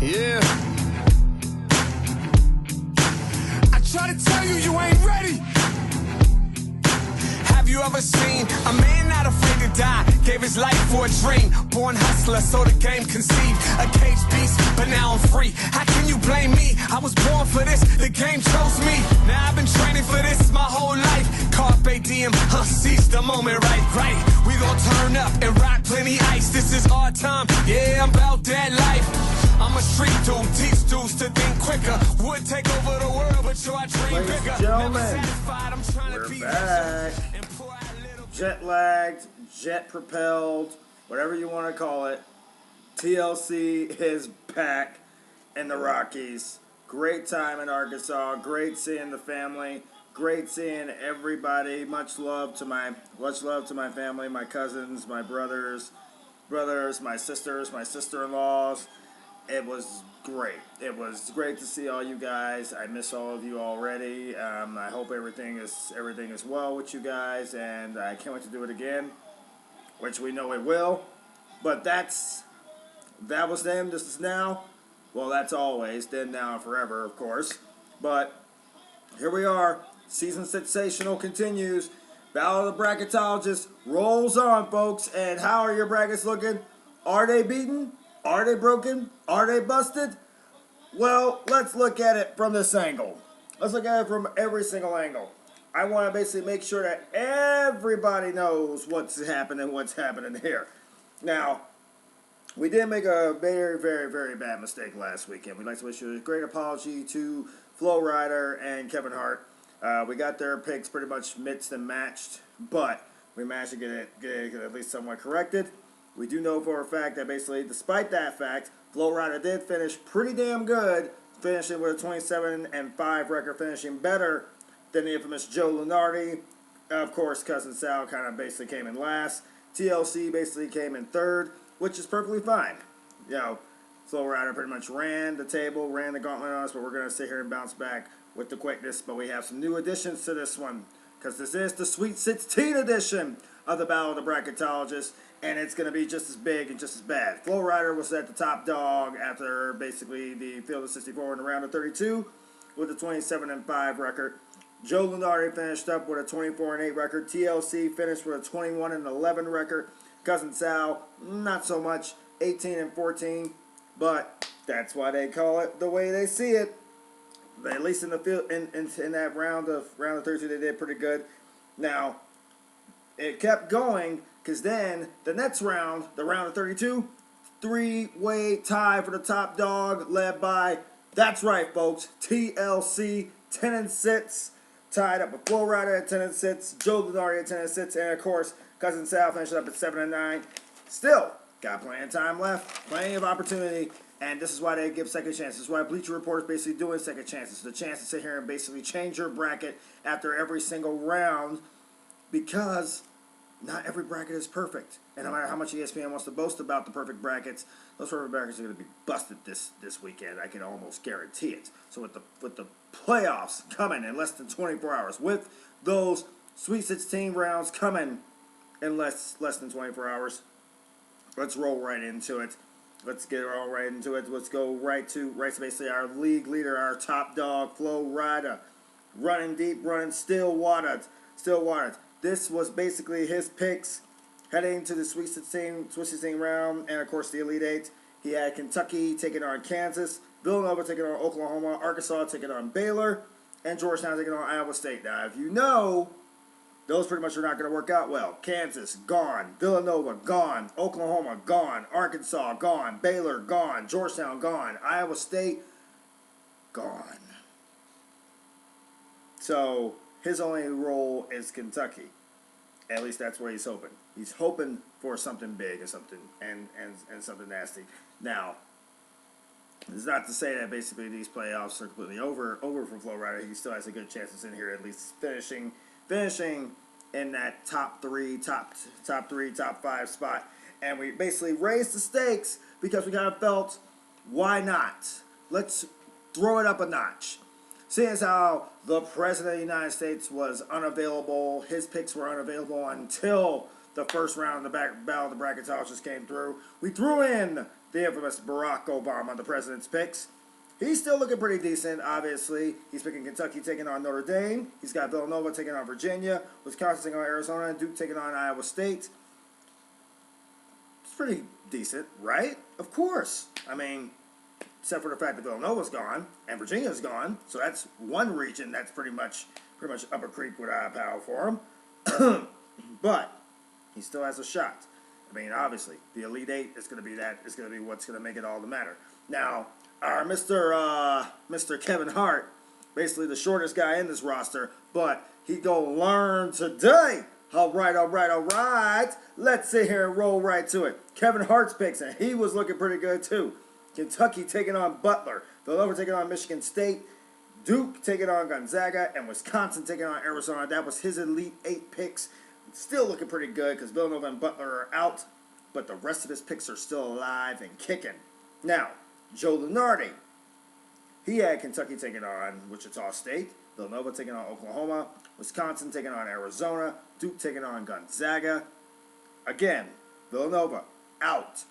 Yeah. I try to tell you, you ain't ready. Have you ever seen a man not afraid to die? Gave his life for a dream. Born hustler, so the game conceived. A cage beast, but now I'm free. How can you blame me? I was born for this, the game chose me. Now I've been training for this my whole life. Carpe diem, seize the moment, right. We gon' turn up and rock plenty ice. This is our time, yeah, I'm about that life. I'm a street dude, teach dudes to think quicker. Would take over the world, but I dream bigger. Never satisfied, I'm trying to be back. Jet lagged, jet propelled, whatever you want to call it. TLC is back in the Rockies. Great time in Arkansas. Great seeing the family. Great seeing everybody. Much love to my family, my cousins, my brothers, my sisters, my sister-in-laws. It was great. It was great to see all you guys. I miss all of you already. I hope everything is well with you guys, and I can't wait to do it again, which we know it will. But that was then. This is now. Well, that's always then, now, and forever, of course. But here we are. Season sensational continues. Battle of the Bracketologists rolls on, folks. And how are your brackets looking? Are they beaten? Are they broken? Are they busted? Well, let's look at it from this angle. Let's look at it from every single angle. I want to basically make sure that everybody knows what's happening here. Now, we did make a very, very, very bad mistake last weekend. We'd like to issue a great apology to Flo Rida and Kevin Hart. We got their picks pretty much mixed and matched, but we managed to get it at least somewhat corrected. We do know for a fact that basically, despite that fact, Flo Rida did finish pretty damn good, finishing with a 27-5 record, finishing better than the infamous Joe Lunardi. Of course, Cousin Sal kind of basically came in last. TLC basically came in third, which is perfectly fine. You know, Flo Rida pretty much ran the table, ran the gauntlet on us, but we're going to sit here and bounce back with the quickness. But we have some new additions to this one, because this is the Sweet 16 edition of the Battle of the Bracketologists, and it's going to be just as big and just as bad. Flo Rida was at the top dog after basically the field of 64 in the round of 32 with a 27-5 record. Joe Lunardi finished up with a 24-8 record. TLC finished with a 21-11 record. Cousin Sal, not so much, 18-14, but that's why they call it the way they see it. At least in the field, in that round of 32, they did pretty good. Now, it kept going, because then the next round, the round of 32, three-way tie for the top dog, led by, that's right, folks, TLC, 10-6, tied up with Flo Rida at 10-6, Joe Lunardi at 10-6, and of course, Cousin Sal finished up at 7-9. Still, got plenty of time left, plenty of opportunity, and this is why they give second chances. This is why Bleacher Report is basically doing second chances. The chance to sit here and basically change your bracket after every single round, because not every bracket is perfect. And no matter how much ESPN wants to boast about the perfect brackets, those perfect brackets are going to be busted this weekend. I can almost guarantee it. So with the playoffs coming in less than 24 hours, with those Sweet 16 rounds coming in less than 24 hours, let's roll right into it. Let's get all right into it. Let's go right to basically our league leader, our top dog, Flo Rida, running deep, running still watered. This was basically his picks heading to the Sweet 16 round, and of course the Elite Eight. He had Kentucky taking on Kansas, Villanova taking on Oklahoma, Arkansas taking on Baylor, and Georgetown taking on Iowa State. Now, if you know, those pretty much are not going to work out well. Kansas, gone. Villanova, gone. Oklahoma, gone. Arkansas, gone. Baylor, gone. Georgetown, gone. Iowa State, gone. So his only role is Kentucky. At least that's where he's hoping. He's hoping for something big and something something nasty. Now, it's not to say that basically these playoffs are completely over for Flo Rida. He still has a good chance in here, at least finishing in that top five spot. And we basically raised the stakes because we kind of felt, why not? Let's throw it up a notch. Seeing as how the President of the United States was unavailable, his picks were unavailable until the first round of the battle of the bracketologists came through. We threw in the infamous Barack Obama, the president's picks. He's still looking pretty decent, obviously. He's picking Kentucky taking on Notre Dame. He's got Villanova taking on Virginia, Wisconsin taking on Arizona, and Duke taking on Iowa State. It's pretty decent, right? Of course. I mean, except for the fact that Villanova's gone and Virginia's gone, so that's one region that's pretty much Upper Creek with eye power for him. But he still has a shot. I mean, obviously, the Elite Eight is going to be what's going to make it all the matter. Now, our Mr. Kevin Hart, basically the shortest guy in this roster, but he gonna learn today. All right. Let's sit here and roll right to it. Kevin Hart's picks, and he was looking pretty good too. Kentucky taking on Butler, Villanova taking on Michigan State, Duke taking on Gonzaga, and Wisconsin taking on Arizona. That was his Elite Eight picks. Still looking pretty good because Villanova and Butler are out, but the rest of his picks are still alive and kicking. Now, Joe Lunardi, he had Kentucky taking on Wichita State, Villanova taking on Oklahoma, Wisconsin taking on Arizona, Duke taking on Gonzaga. Again, Villanova out.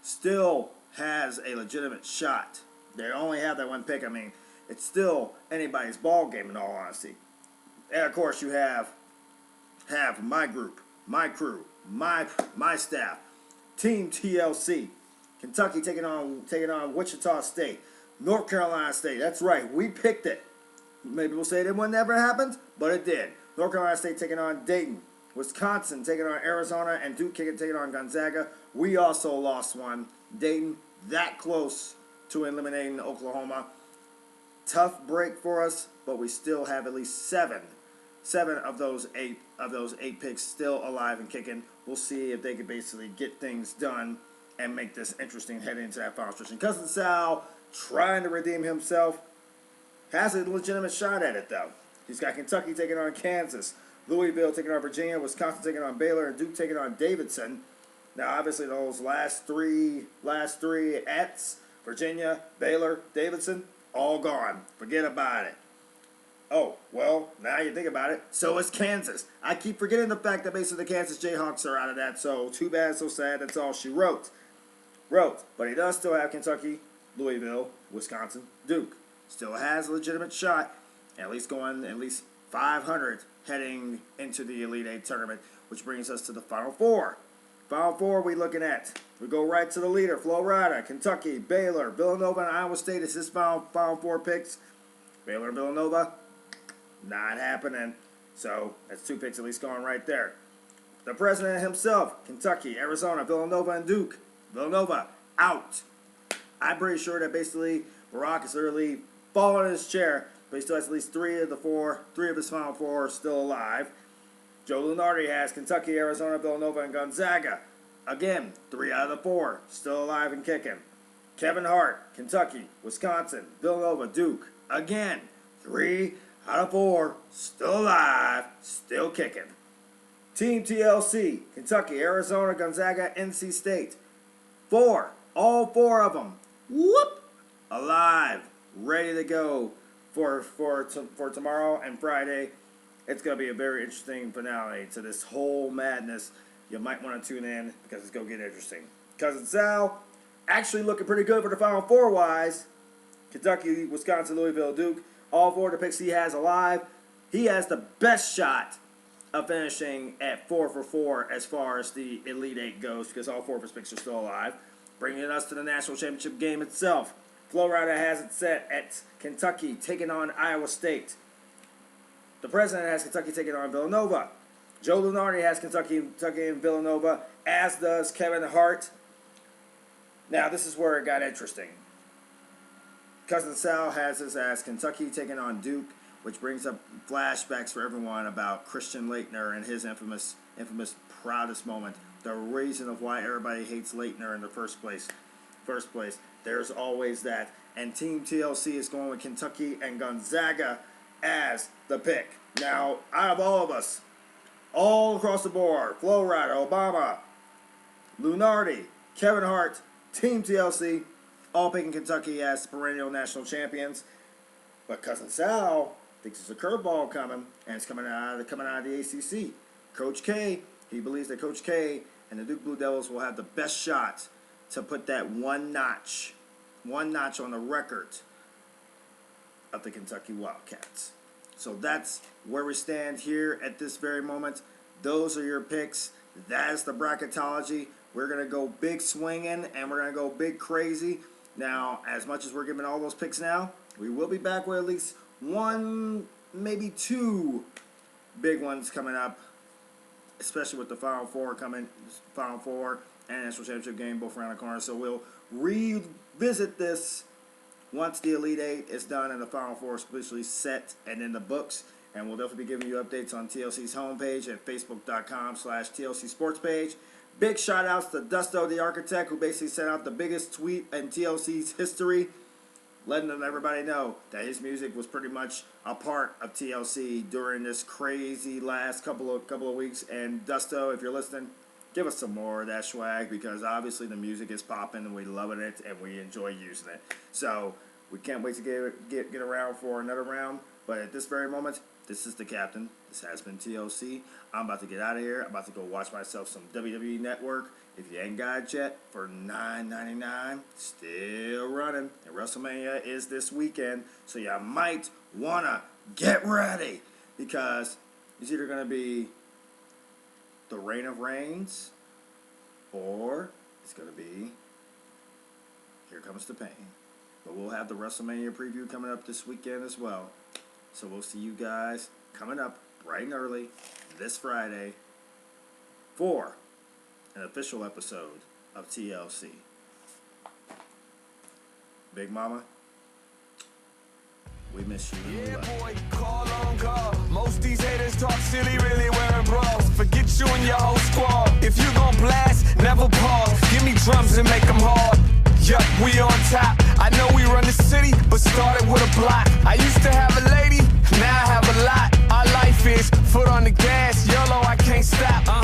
Still has a legitimate shot. They only have that one pick. I mean, it's still anybody's ball game in all honesty. And of course, you have my group, my crew, my staff, Team TLC. Kentucky taking on Wichita State, North Carolina State. That's right, we picked it. Maybe we'll say that one never happened, but it did. North Carolina State taking on Dayton, Wisconsin taking on Arizona, and Duke taking on Gonzaga. We also lost one. Dayton that close to eliminating Oklahoma. Tough break for us, but we still have at least seven of those eight picks still alive and kicking. We'll see if they can basically get things done and make this interesting heading into that final stretch. And Cousin Sal, trying to redeem himself, has a legitimate shot at it, though. He's got Kentucky taking on Kansas, Louisville taking on Virginia, Wisconsin taking on Baylor, and Duke taking on Davidson. Now, obviously, those last three ats, Virginia, Baylor, Davidson, all gone. Forget about it. Oh, well, now you think about it, so is Kansas. I keep forgetting the fact that basically the Kansas Jayhawks are out of that, so too bad, so sad, that's all she wrote. But he does still have Kentucky, Louisville, Wisconsin, Duke. Still has a legitimate shot, at least 500 heading into the Elite Eight tournament, which brings us to the Final Four. Final Four we looking at. We go right to the leader, Florida, Kentucky, Baylor, Villanova, and Iowa State is his Final Four picks. Baylor and Villanova, not happening. So that's two picks at least going right there. The president himself, Kentucky, Arizona, Villanova, and Duke. Villanova, out. I'm pretty sure that basically Barack is literally falling in his chair, but he still has at least three of his Final Four still alive. Joe Lunardi has Kentucky, Arizona, Villanova, and Gonzaga. Again, 3 out of the 4 still alive and kicking. Kevin Hart, Kentucky, Wisconsin, Villanova, Duke. Again, 3 out of 4 still alive, still kicking. Team TLC, Kentucky, Arizona, Gonzaga, NC State. 4, all 4 of them, alive, ready to go for tomorrow and Friday. It's going to be a very interesting finale to this whole madness. You might want to tune in because it's going to get interesting. Cousin Sal, actually looking pretty good for the Final Four wise. Kentucky, Wisconsin, Louisville, Duke. All 4 of the picks he has alive. He has the best shot of finishing at 4 for 4 as far as the Elite Eight goes because all 4 of his picks are still alive. Bringing us to the national championship game itself. Florida has it set at Kentucky taking on Iowa State. The president has Kentucky taking on Villanova. Joe Lunardi has Kentucky and Villanova, as does Kevin Hart. Now, this is where it got interesting. Cousin Sal has us as Kentucky taking on Duke, which brings up flashbacks for everyone about Christian Laettner and his infamous proudest moment. The reason of why everybody hates Laettner in the first place. There's always that. And Team TLC is going with Kentucky and Gonzaga as the pick. Now, out of all of us, all across the board, Flo Rida, Obama, Lunardi, Kevin Hart, Team TLC, all picking Kentucky as perennial national champions. But Cousin Sal thinks there's a curveball coming, and it's coming out of the ACC. Coach K, He believes that Coach K and the Duke Blue Devils will have the best shot to put that one notch on the record of the Kentucky Wildcats. So that's where we stand here at this very moment. Those are your picks. That is the bracketology. We're going to go big swinging and we're going to go big crazy. Now, as much as we're giving all those picks now, we will be back with at least one, maybe two big ones coming up, especially with the Final Four and National Championship game both around the corner. So we'll revisit this once the Elite Eight is done and the Final Four is officially set and in the books. And we'll definitely be giving you updates on TLC's homepage at facebook.com/TLC Sports page. Big shout outs to Dusto the Architect, who basically sent out the biggest tweet in TLC's history, letting everybody know that his music was pretty much a part of TLC during this crazy last couple of weeks. And Dusto, if you're listening, give us some more of that swag, because obviously the music is popping and we loving it and we enjoy using it. So we can't wait to get around for another round. But at this very moment, this is the captain. This has been TLC. I'm about to get out of here. I'm about to go watch myself some WWE Network. If you ain't got it yet, for $9.99, still running. And WrestleMania is this weekend, so you might want to get ready, because it's either going to be the Reign of Reigns or it's going to be Here Comes the Pain. But we'll have the WrestleMania preview coming up this weekend as well. So we'll see you guys coming up bright and early this Friday for an official episode of TLC. Big Mama, we miss you. Yeah, boy, call on God. Most these haters talk silly, really wearing bras. Forget you and your whole squad. If you gon' blast, never pause. Give me drums and make them hard. Yup, we on top. I know we run the city, but started with a block. I used to have a lady, now I have a lot. Our life is foot on the gas, YOLO, I can't stop.